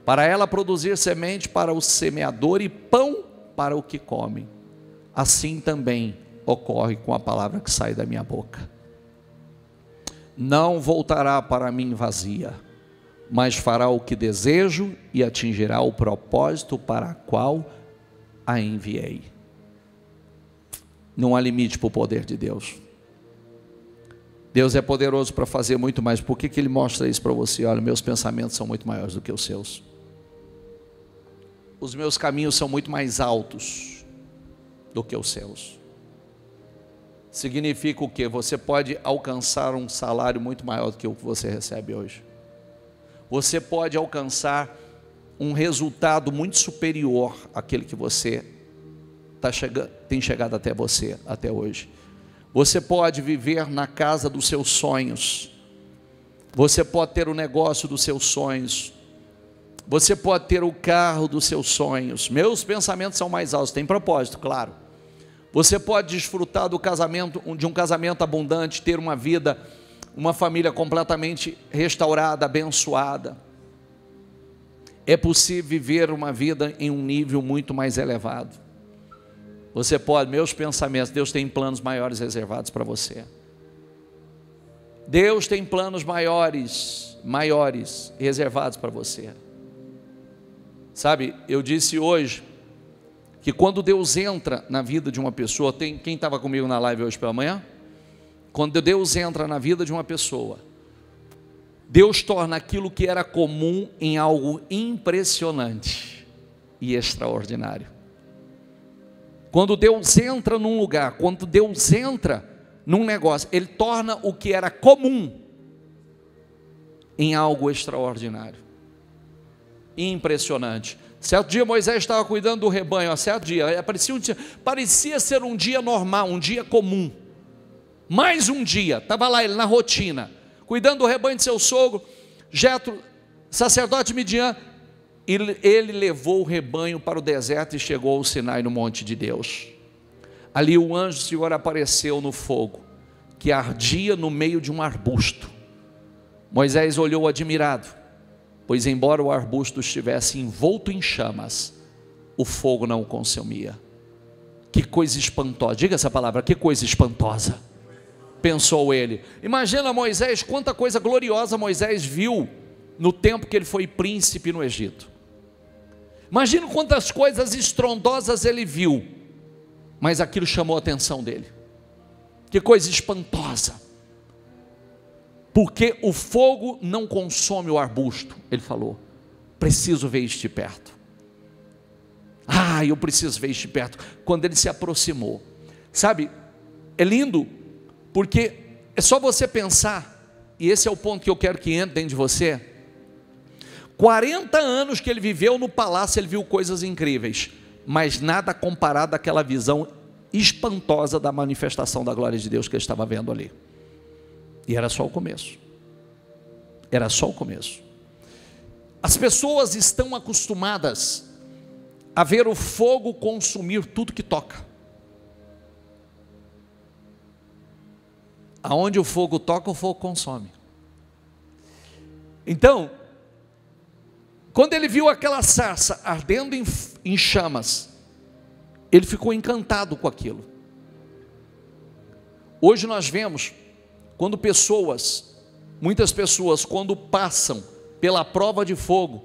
para ela produzir semente para o semeador e pão para o que come, assim também ocorre com a palavra que sai da minha boca. Não voltará para mim vazia, mas fará o que desejo e atingirá o propósito para o qual a enviei. Não há limite para o poder de Deus. Deus é poderoso para fazer muito mais. Por que Ele mostra isso para você? Olha, meus pensamentos são muito maiores do que os seus. Os meus caminhos são muito mais altos do que os seus. Significa o quê? Você pode alcançar um salário muito maior do que o que você recebe hoje. Você pode alcançar um resultado muito superior àquele que você tem chegado até você, até hoje. Você pode viver na casa dos seus sonhos. Você pode ter o negócio dos seus sonhos. Você pode ter o carro dos seus sonhos. Meus pensamentos são mais altos, tem propósito, claro. Você pode desfrutar do casamento, de um casamento abundante, ter uma vida, uma família completamente restaurada, abençoada. É possível viver uma vida em um nível muito mais elevado. Você pode, meus pensamentos, Deus tem planos maiores reservados para você. Deus tem planos maiores reservados para você. Sabe, eu disse hoje que quando Deus entra na vida de uma pessoa, quem estava comigo na live hoje pela manhã? Quando Deus entra na vida de uma pessoa, Deus torna aquilo que era comum em algo impressionante e extraordinário. Quando Deus entra num lugar, quando Deus entra num negócio, Ele torna o que era comum em algo extraordinário, impressionante. Certo dia Moisés estava cuidando do rebanho, certo dia, parecia ser um dia normal, um dia comum. Mais um dia, estava lá ele na rotina, cuidando do rebanho de seu sogro, Jetro, sacerdote Midian. Ele levou o rebanho para o deserto e chegou ao Sinai, no monte de Deus. Ali o anjo do Senhor apareceu no fogo, que ardia no meio de um arbusto. Moisés olhou admirado, pois embora o arbusto estivesse envolto em chamas, o fogo não o consumia. Que coisa espantosa, diga essa palavra, que coisa espantosa, pensou ele. Imagina Moisés, quanta coisa gloriosa Moisés viu no tempo que ele foi príncipe no Egito. Imagina quantas coisas estrondosas ele viu, mas aquilo chamou a atenção dele. Que coisa espantosa. Porque o fogo não consome o arbusto, ele falou. Preciso ver este perto. Eu preciso ver este perto. Quando ele se aproximou, sabe, é lindo, porque é só você pensar, e esse é o ponto que eu quero que entre dentro de você. 40 anos que ele viveu no palácio, ele viu coisas incríveis, mas nada comparado àquela visão espantosa da manifestação da glória de Deus que ele estava vendo ali. E era só o começo. Era só o começo. As pessoas estão acostumadas a ver o fogo consumir tudo que toca. Aonde o fogo toca, o fogo consome. Então, quando ele viu aquela sarça ardendo em chamas, ele ficou encantado com aquilo. Hoje nós vemos, quando muitas pessoas, quando passam pela prova de fogo,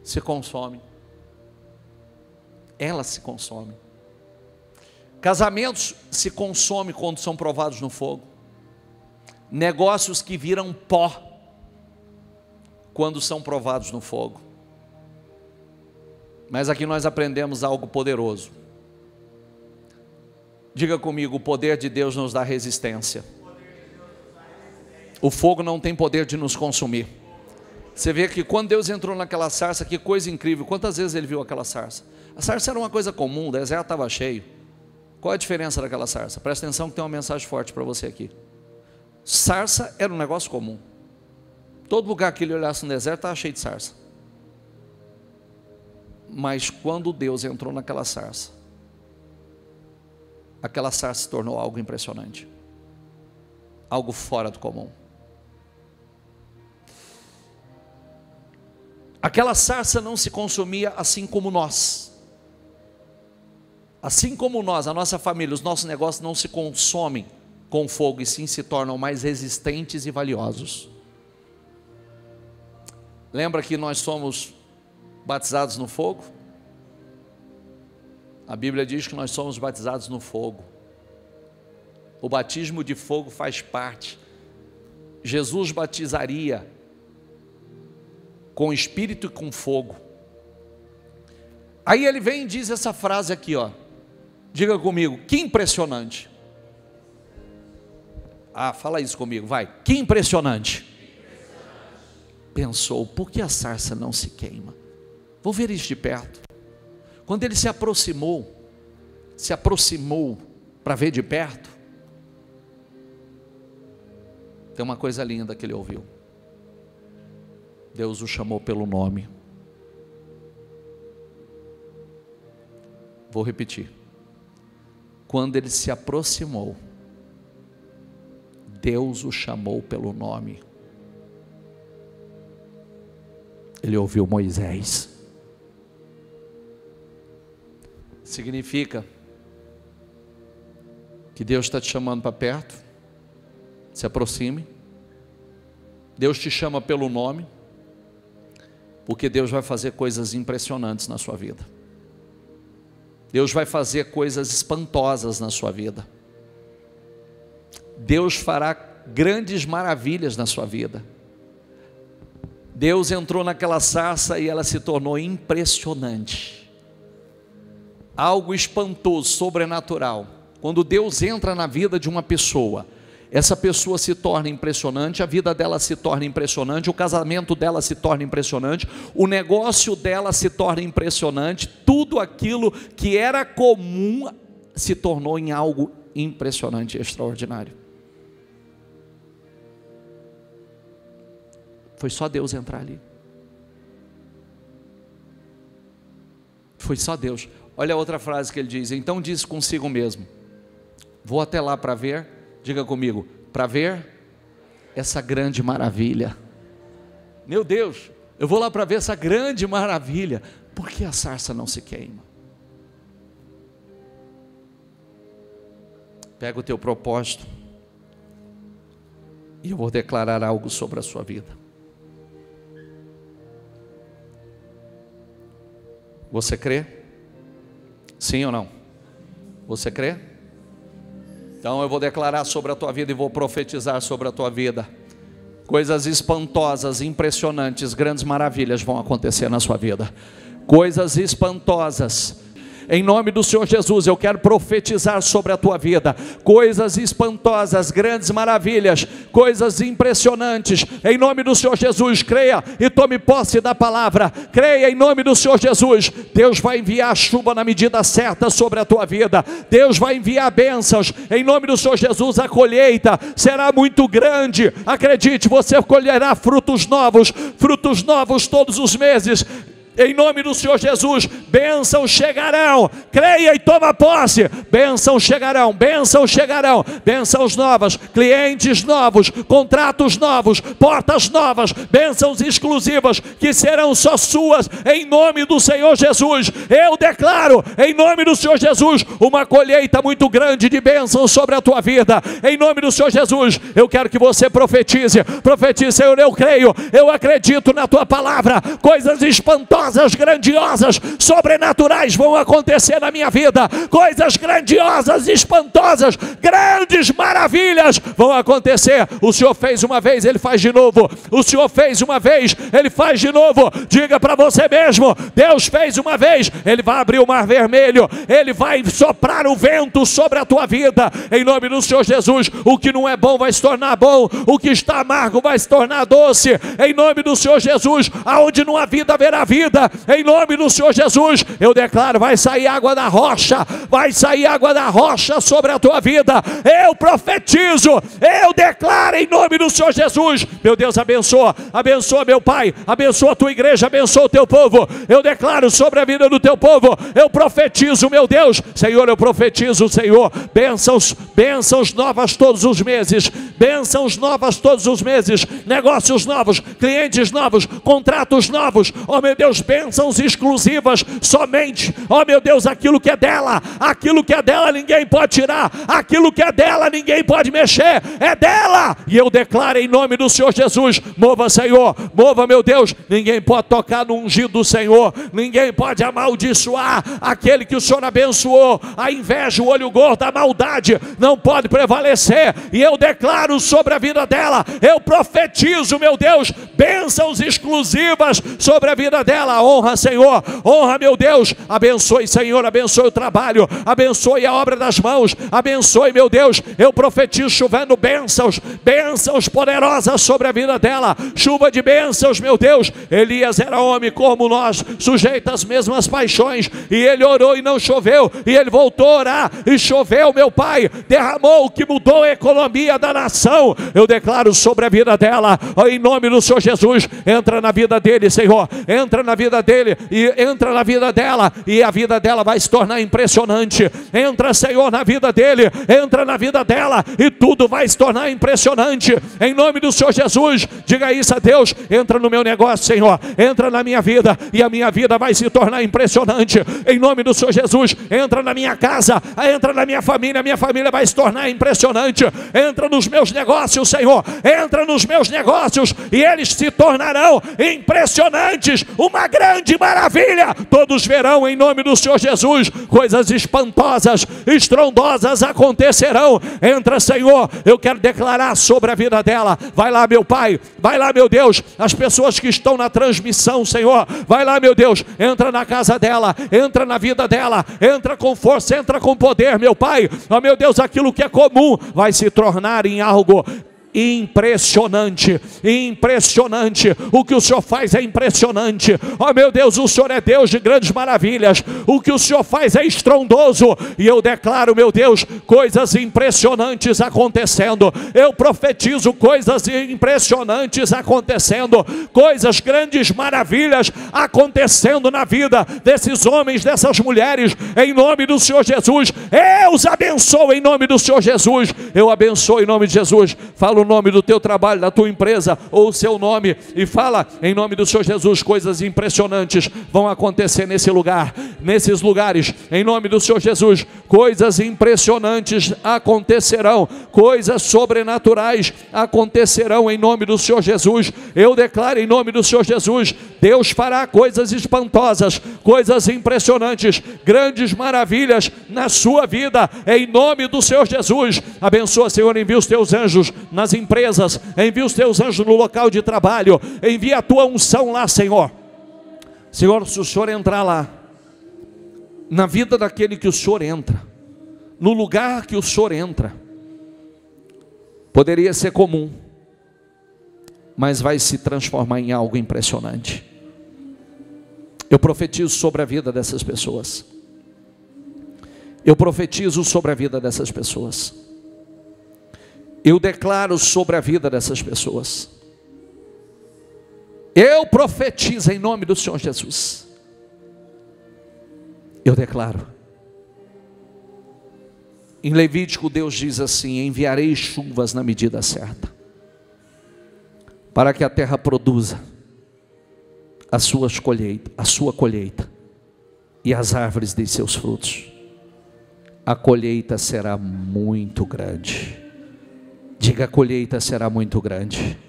se consomem. Elas se consomem. Casamentos se consomem quando são provados no fogo. Negócios que viram pó quando são provados no fogo. Mas aqui nós aprendemos algo poderoso. Diga comigo: o poder de Deus nos dá resistência. O fogo não tem poder de nos consumir. Você vê que quando Deus entrou naquela sarça, que coisa incrível. Quantas vezes ele viu aquela sarça? A sarça era uma coisa comum, o deserto estava cheio. Qual é a diferença daquela sarça? Presta atenção que tem uma mensagem forte para você aqui. Sarça era um negócio comum. Todo lugar que ele olhasse no deserto estava cheio de sarça. Mas quando Deus entrou naquela sarça, aquela sarça se tornou algo impressionante, algo fora do comum. Aquela sarça não se consumia assim como nós. Assim como nós, a nossa família, os nossos negócios não se consomem com fogo, e sim se tornam mais resistentes e valiosos. Lembra que nós somos batizados no fogo? A Bíblia diz que nós somos batizados no fogo. O batismo de fogo faz parte. Jesus batizaria com espírito e com fogo. Aí ele vem e diz essa frase aqui, ó. Diga comigo: que impressionante. Fala isso comigo, vai. Que impressionante. Pensou: por que a sarça não se queima? Vou ver isso de perto. Quando ele se aproximou para ver de perto, tem uma coisa linda que ele ouviu. Deus o chamou pelo nome. Vou repetir. Quando ele se aproximou, Deus o chamou pelo nome. Ele ouviu Moisés. Significa que Deus está te chamando para perto. Se aproxime. Deus te chama pelo nome, porque Deus vai fazer coisas impressionantes na sua vida. Deus vai fazer coisas espantosas na sua vida. Deus fará grandes maravilhas na sua vida. Deus entrou naquela sarça e ela se tornou impressionante. Algo espantoso, sobrenatural. Quando Deus entra na vida de uma pessoa, essa pessoa se torna impressionante, a vida dela se torna impressionante, o casamento dela se torna impressionante, o negócio dela se torna impressionante, tudo aquilo que era comum se tornou em algo impressionante e extraordinário. Foi só Deus entrar ali. Foi só Deus. Olha a outra frase que ele diz: então diz consigo mesmo: vou até lá para ver. Diga comigo: para ver essa grande maravilha. Meu Deus, eu vou lá para ver essa grande maravilha. Por que a sarça não se queima? Pega o teu propósito e eu vou declarar algo sobre a sua vida. Você crê? Sim ou não? Você crê? Então eu vou declarar sobre a tua vida e vou profetizar sobre a tua vida. Coisas espantosas, impressionantes, grandes maravilhas vão acontecer na sua vida. Coisas espantosas. Em nome do Senhor Jesus, eu quero profetizar sobre a tua vida coisas espantosas, grandes maravilhas, coisas impressionantes. Em nome do Senhor Jesus, creia e tome posse da palavra. Creia em nome do Senhor Jesus. Deus vai enviar a chuva na medida certa sobre a tua vida. Deus vai enviar bênçãos. Em nome do Senhor Jesus, a colheita será muito grande. Acredite, você colherá frutos novos todos os meses. Em nome do Senhor Jesus, bênçãos chegarão. Creia e toma posse. Bênçãos chegarão, bênçãos novas, clientes novos, contratos novos, portas novas, bênçãos exclusivas que serão só suas. Em nome do Senhor Jesus, eu declaro, em nome do Senhor Jesus, uma colheita muito grande de bênçãos sobre a tua vida. Em nome do Senhor Jesus, eu quero que você profetize, Senhor, eu creio, eu acredito na tua palavra. Coisas espantosas, grandiosas, sobrenaturais vão acontecer na minha vida. Coisas grandiosas, espantosas, grandes maravilhas vão acontecer. O Senhor fez uma vez, Ele faz de novo. O Senhor fez uma vez, Ele faz de novo. Diga para você mesmo: Deus fez uma vez, Ele vai abrir o mar vermelho, Ele vai soprar o vento sobre a tua vida. Em nome do Senhor Jesus, o que não é bom vai se tornar bom, o que está amargo vai se tornar doce. Em nome do Senhor Jesus, aonde não há vida, haverá vida. Em nome do Senhor Jesus, eu declaro, vai sair água da rocha, vai sair água da rocha sobre a tua vida. Eu profetizo, eu declaro em nome do Senhor Jesus. Meu Deus, abençoa, meu Pai, abençoa a tua igreja, abençoa o teu povo. Eu declaro sobre a vida do teu povo, eu profetizo, meu Deus, Senhor, eu profetizo, Senhor, bênçãos novas todos os meses, bênçãos novas todos os meses, negócios novos, clientes novos, contratos novos, oh meu Deus, bênçãos exclusivas, somente, oh meu Deus, aquilo que é dela ninguém pode tirar, aquilo que é dela ninguém pode mexer, é dela. E eu declaro em nome do Senhor Jesus, mova, Senhor, mova, meu Deus, ninguém pode tocar no ungido do Senhor, ninguém pode amaldiçoar aquele que o Senhor abençoou. A inveja, o olho gordo, a maldade não pode prevalecer. E eu declaro sobre a vida dela, eu profetizo, meu Deus, bênçãos exclusivas sobre a vida dela. Honra, Senhor, honra, meu Deus, abençoe, Senhor, abençoe o trabalho, abençoe a obra das mãos, abençoe, meu Deus, eu profetizo chovendo bênçãos poderosas sobre a vida dela, chuva de bênçãos, meu Deus. Elias era homem como nós, sujeito às mesmas paixões, e ele orou e não choveu, e ele voltou a orar e choveu, meu Pai, derramou, o que mudou a economia da nação. Eu declaro sobre a vida dela, em nome do Senhor Jesus, entra na vida dele, Senhor, entra na vida dele e entra na vida dela, e a vida dela vai se tornar impressionante. Entra, Senhor, na vida dele, entra na vida dela, e tudo vai se tornar impressionante. Em nome do Senhor Jesus, diga isso a Deus: entra no meu negócio, Senhor, entra na minha vida, e a minha vida vai se tornar impressionante. Em nome do Senhor Jesus, entra na minha casa, entra na minha família vai se tornar impressionante. Entra nos meus negócios, Senhor, entra nos meus negócios, e eles se tornarão impressionantes, uma grande maravilha. Todos verão em nome do Senhor Jesus, coisas espantosas, estrondosas acontecerão. Entra, Senhor, eu quero declarar sobre a vida dela. Vai lá, meu Pai, vai lá, meu Deus, as pessoas que estão na transmissão, Senhor, vai lá, meu Deus, entra na casa dela, entra na vida dela, entra com força, entra com poder, meu Pai. Oh meu Deus, aquilo que é comum vai se tornar em algo impressionante, impressionante. O que o Senhor faz é impressionante. Oh meu Deus, o Senhor é Deus de grandes maravilhas. O que o Senhor faz é estrondoso, e eu declaro, meu Deus, coisas impressionantes acontecendo. Eu profetizo coisas impressionantes acontecendo, coisas, grandes maravilhas acontecendo na vida desses homens, dessas mulheres, em nome do Senhor Jesus. Eu os abençoo em nome do Senhor Jesus. Eu abençoo em nome de Jesus. Falo o nome do teu trabalho, da tua empresa, ou o seu nome, e fala em nome do Senhor Jesus. Coisas impressionantes vão acontecer nesse lugar, nesses lugares, em nome do Senhor Jesus. Coisas impressionantes acontecerão, coisas sobrenaturais acontecerão em nome do Senhor Jesus. Eu declaro em nome do Senhor Jesus, Deus fará coisas espantosas, coisas impressionantes, grandes maravilhas na sua vida, em nome do Senhor Jesus. Abençoa, Senhor, envia os teus anjos nas empresas, envia os teus anjos no local de trabalho, envia a tua unção lá, Senhor. Senhor, se o Senhor entrar lá, na vida daquele que o Senhor entra, no lugar que o Senhor entra. Poderia ser comum, mas vai se transformar em algo impressionante. Eu profetizo sobre a vida dessas pessoas. Eu profetizo sobre a vida dessas pessoas. Eu declaro sobre a vida dessas pessoas. Eu profetizo em nome do Senhor Jesus. Eu declaro. Em Levítico, Deus diz assim: enviarei chuvas na medida certa, para que a terra produza a sua colheita, e as árvores dêem seus frutos. A colheita será muito grande. Diga: a colheita será muito grande.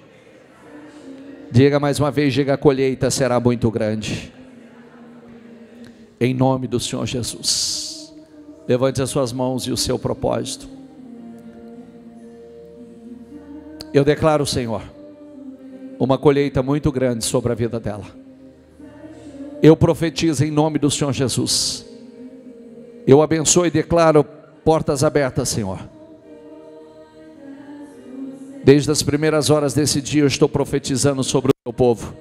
Diga mais uma vez: diga: a colheita será muito grande. Em nome do Senhor Jesus. Levante as suas mãos e o seu propósito. Eu declaro, Senhor, uma colheita muito grande sobre a vida dela. Eu profetizo em nome do Senhor Jesus. Eu abençoo e declaro portas abertas, Senhor. Desde as primeiras horas desse dia eu estou profetizando sobre o teu povo.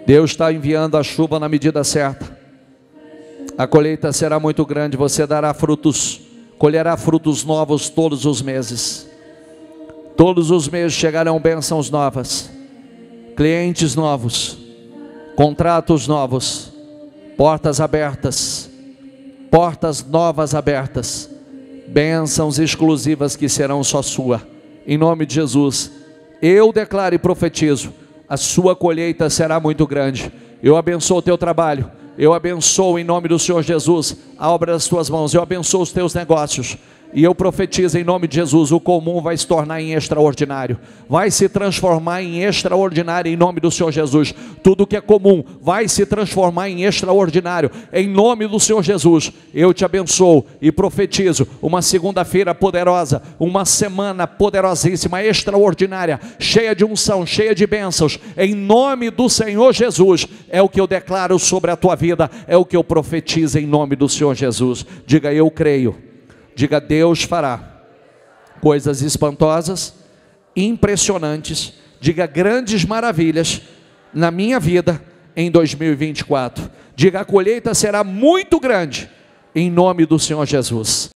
Deus está enviando a chuva na medida certa. A colheita será muito grande, você dará frutos, colherá frutos novos todos os meses. Todos os meses chegarão bênçãos novas, clientes novos, contratos novos, portas abertas, portas novas abertas, bênçãos exclusivas que serão só sua. Em nome de Jesus, eu declaro e profetizo: a sua colheita será muito grande. Eu abençoo o teu trabalho. Eu abençoo em nome do Senhor Jesus a obra das tuas mãos. Eu abençoo os teus negócios. E eu profetizo em nome de Jesus: o comum vai se tornar em extraordinário. Vai se transformar em extraordinário em nome do Senhor Jesus. Tudo que é comum vai se transformar em extraordinário em nome do Senhor Jesus. Eu te abençoo e profetizo uma segunda-feira poderosa, uma semana poderosíssima, extraordinária, cheia de unção, cheia de bênçãos, em nome do Senhor Jesus. É o que eu declaro sobre a tua vida, é o que eu profetizo em nome do Senhor Jesus. Diga: eu creio. Diga: Deus fará coisas espantosas, impressionantes. Diga: grandes maravilhas na minha vida em 2024. Diga: a colheita será muito grande em nome do Senhor Jesus.